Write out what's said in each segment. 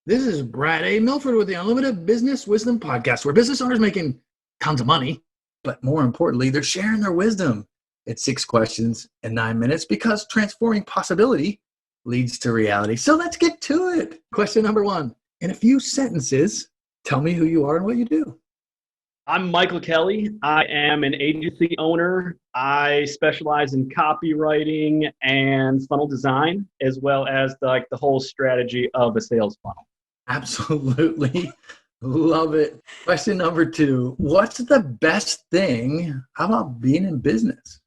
This is Brad A. Milford with the Unlimited Business Wisdom Podcast, where business owners making tons of money, but more importantly, they're sharing their wisdom. It's 6 questions in 9 minutes because transforming possibility leads to reality. So let's get to it. Question number 1. In a few sentences, tell me who you are and what you do. I'm Michael Kelly. I am an agency owner. I specialize in copywriting and funnel design, as well as the whole strategy of a sales funnel. Absolutely. Love it. Question number 2. What's the best thing about being in business?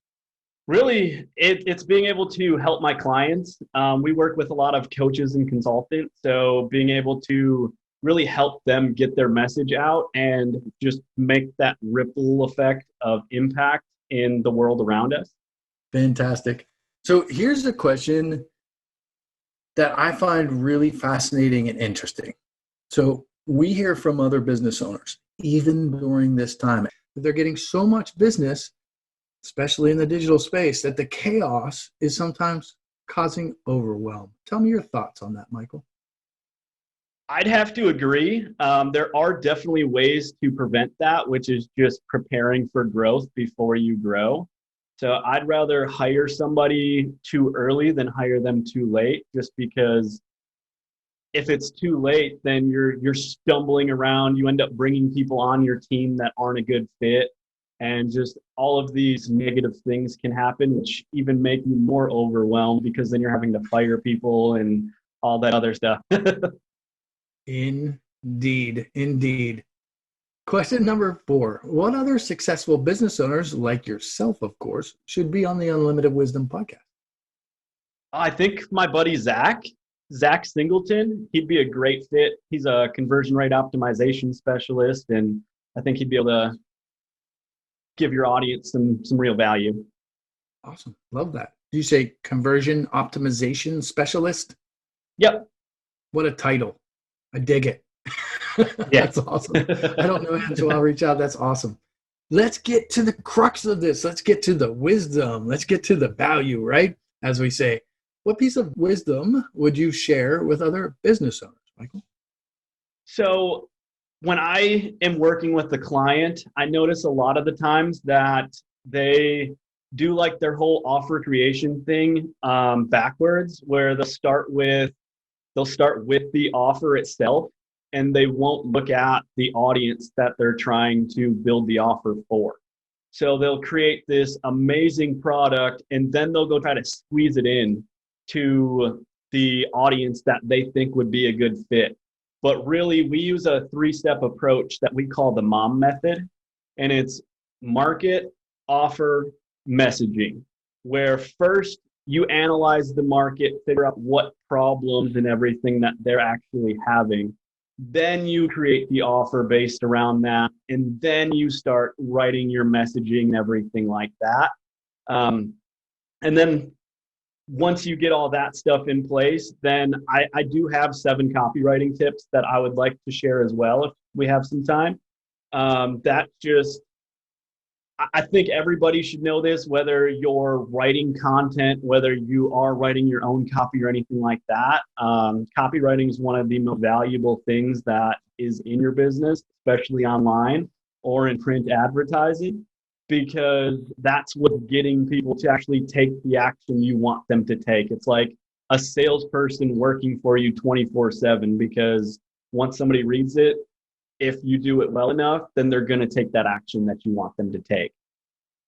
Really, it's being able to help my clients. We work with a lot of coaches and consultants, so being able to really help them get their message out and just make that ripple effect of impact in the world around us. Fantastic. So here's a question that I find really fascinating and interesting. So we hear from other business owners, even during this time, that they're getting so much business, especially in the digital space, that the chaos is sometimes causing overwhelm. Tell me your thoughts on that, Michael. I'd have to agree. There are definitely ways to prevent that, which is just preparing for growth before you grow. So I'd rather hire somebody too early than hire them too late, just because if it's too late, then you're stumbling around. You end up bringing people on your team that aren't a good fit. And just all of these negative things can happen, which even make you more overwhelmed because then you're having to fire people and all that other stuff. Indeed. Question number 4. What other successful business owners, like yourself, of course, should be on the Unlimited Wisdom podcast? I think my buddy Zach Singleton, he'd be a great fit. He's a conversion rate optimization specialist, and I think he'd be able to give your audience some real value. Awesome. Love that. Did you say conversion optimization specialist? Yep. What a title. I dig it. Yeah. That's awesome. I don't know him, so I'll reach out. That's awesome. Let's get to the crux of this. Let's get to the wisdom. Let's get to the value, right? As we say, what piece of wisdom would you share with other business owners, Michael? So when I am working with the client, I notice a lot of the times that they do like their whole offer creation thing backwards, where they'll start with the offer itself, and they won't look at the audience that they're trying to build the offer for. So they'll create this amazing product, and then they'll go try to squeeze it in to the audience that they think would be a good fit. But really, we use a 3-step approach that we call the MOM method, and it's market, offer, messaging, where first you analyze the market, figure out what problems and everything that they're actually having. Then you create the offer based around that, and then you start writing your messaging and everything like that. And then once you get all that stuff in place, then I do have 7 copywriting tips that I would like to share as well if we have some time. I think everybody should know this, whether you're writing content, whether you are writing your own copy or anything like that. Copywriting is one of the most valuable things that is in your business, especially online or in print advertising, because that's what's getting people to actually take the action you want them to take. It's like a salesperson working for you 24/7, because once somebody reads it, if you do it well enough, then they're going to take that action that you want them to take.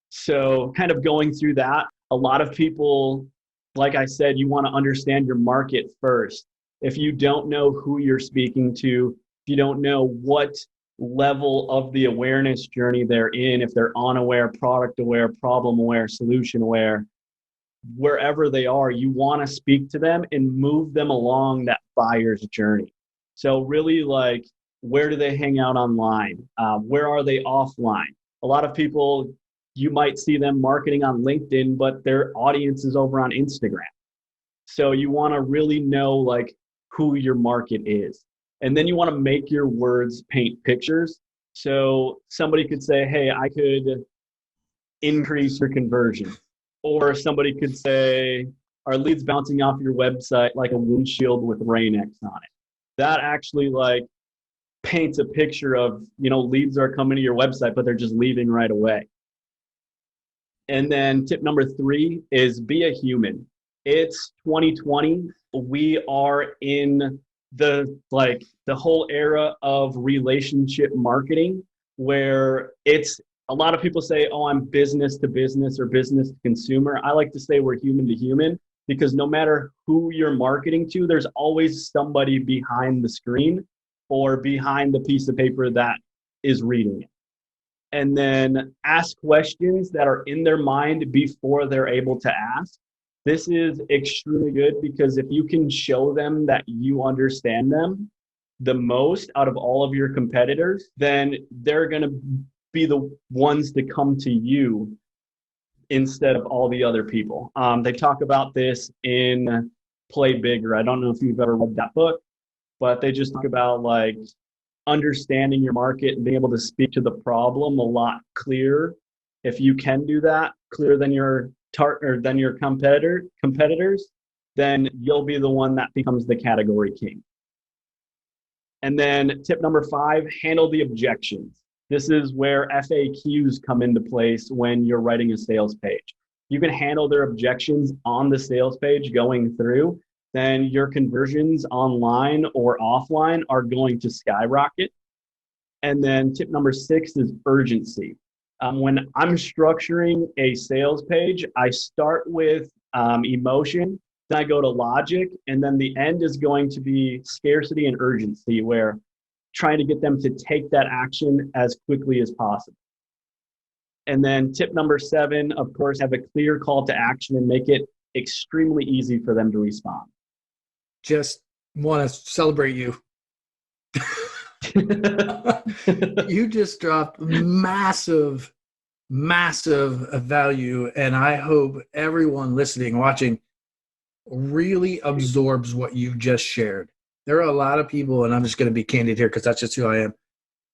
So kind of going through that, a lot of people, like I said, you want to understand your market first. If you don't know who you're speaking to, if you don't know what level of the awareness journey they're in, if they're unaware, product aware, problem aware, solution aware, wherever they are, you want to speak to them and move them along that buyer's journey. So really, like, where do they hang out online? Where are they offline? A lot of people, you might see them marketing on LinkedIn, but their audience is over on Instagram. So you want to really know like who your market is. And then you want to make your words paint pictures. So somebody could say, hey, I could increase your conversion. Or somebody could say, are leads bouncing off your website like a windshield with Rain-X on it? that actually like paints a picture of, leads are coming to your website, but they're just leaving right away. And then tip number 3 is be a human. It's 2020. We are in the whole era of relationship marketing, where it's a lot of people say, oh, I'm business to business or business to consumer. I like to say we're human to human, because no matter who you're marketing to, there's always somebody behind the screen or behind the piece of paper that is reading it. And then ask questions that are in their mind before they're able to ask. This is extremely good, because if you can show them that you understand them the most out of all of your competitors, then they're going to be the ones to come to you instead of all the other people. They talk about this in Play Bigger. I don't know if you've ever read that book, but they just talk about like understanding your market and being able to speak to the problem a lot clearer. If you can do that clearer than your competitors, then you'll be the one that becomes the category king. And then tip number 5, handle the objections. This is where FAQs come into place when you're writing a sales page. You can handle their objections on the sales page going through, then your conversions online or offline are going to skyrocket. And then tip number 6 is urgency. When I'm structuring a sales page, I start with emotion, then I go to logic, and then the end is going to be scarcity and urgency, where trying to get them to take that action as quickly as possible. And then tip number 7, of course, have a clear call to action and make it extremely easy for them to respond. Just want to celebrate you. You just dropped massive value, and I hope everyone listening, watching, really absorbs what you just shared. There are a lot of people, and I'm just going to be candid here because that's just who I am,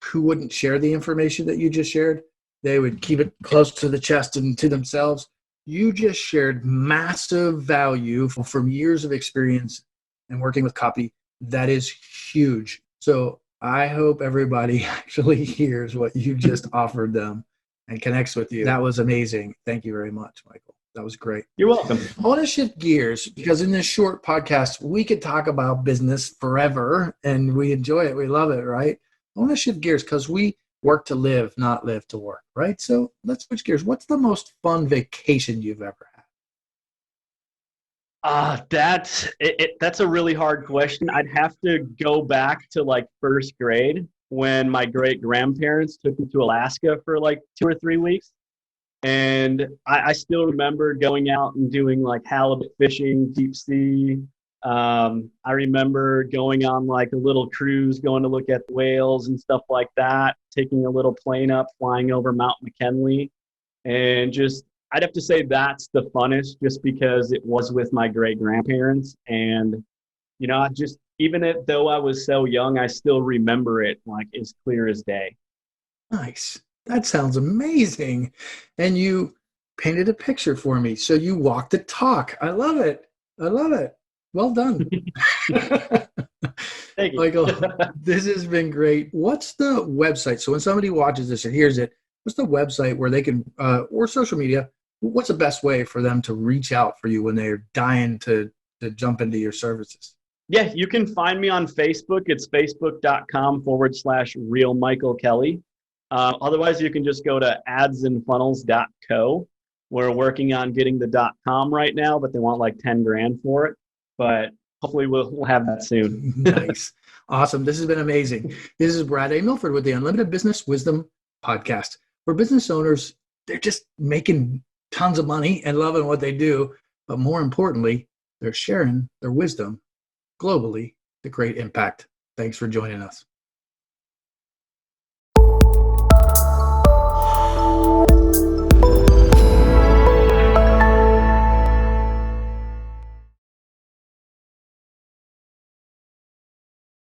who wouldn't share the information that you just shared. They would keep it close to the chest and to themselves. You just shared massive value from years of experience and working with copy. That is huge. So I hope everybody actually hears what you just offered them and connects with you. That was amazing. Thank you very much, Michael. That was great. You're welcome. I want to shift gears because in this short podcast, we could talk about business forever and we enjoy it. We love it, right? I want to shift gears because we work to live, not live to work, right? So let's switch gears. What's the most fun vacation you've ever had? That's a really hard question. I'd have to go back to like first grade when my great grandparents took me to Alaska for like 2 or 3 weeks. And I still remember going out and doing like halibut fishing, deep sea. I remember going on like a little cruise, going to look at whales and stuff like that, taking a little plane up, flying over Mount McKinley. And just, I'd have to say that's the funnest, just because it was with my great grandparents. And, I just, though I was so young, I still remember it like as clear as day. Nice. That sounds amazing. And you painted a picture for me. So you walked the talk. I love it. Well done. Thank you. Michael, this has been great. What's the website? So when somebody watches this and hears it, what's the website where they can, or social media, what's the best way for them to reach out for you when they're dying to jump into your services? Yeah, you can find me on Facebook. It's facebook.com/real Michael Kelly. Otherwise, you can just go to adsandfunnels.co. We're working on getting the .com right now, but they want like 10 grand for it. But hopefully we'll have that soon. Nice. Awesome. This has been amazing. This is Brad A. Milford with the Unlimited Business Wisdom Podcast, where business owners, they're just making tons of money and loving what they do. But more importantly, they're sharing their wisdom globally to create impact. Thanks for joining us.